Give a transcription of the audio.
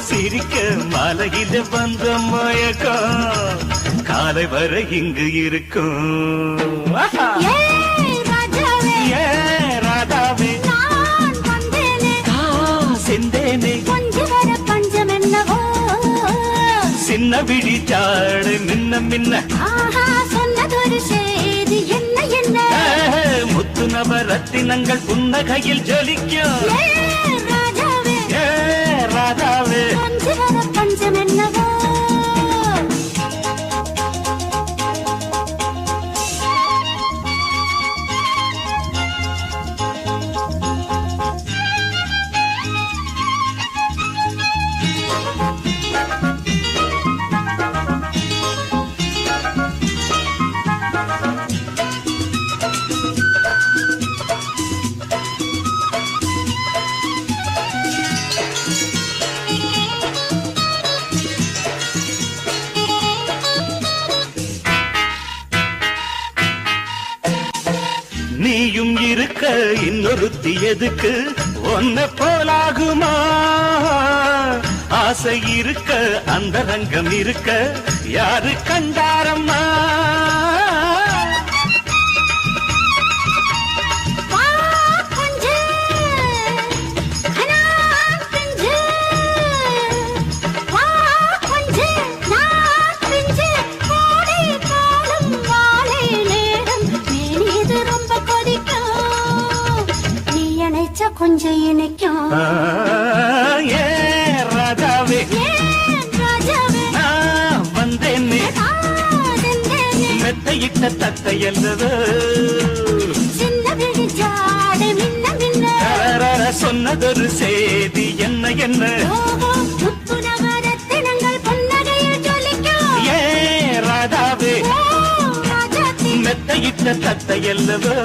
சிரிக்க மலையில வந்த மயக்கம் காலை வரை இங்கு இருக்கும். ராதாவே செந்தேனே பஞ்சம் என்னவோ சின்ன விழி சாடு மின்ன மின்ன சொன்னதொரு செய்தி என்ன என்ன முத்து நவரத்தினங்கள் புன்னகையில் ஜொலிக்கும். ராதாவே பஞ்சம் என்னவோ நீயும் இருக்க இன்னொருத்தி எதுக்கு ஒன்ன போலாகுமா? ஆசை இருக்க அந்த ரங்கம் இருக்க யாரு கண்டாரம்மா? கொஞ்சம் இணைக்கும் ராஜாவே நான் வந்தேனே மெத்தையிட்ட தத்தை அல்லது சின்ன விழிச்சாடு மின்ன மின்ன சொன்னதொரு செய்தி என்ன என்ன நவரத்தினங்கள் பொன்னகையில் ஜொலிக்கும். ராதாவே மெத்தையிட்ட தத்தை அல்லது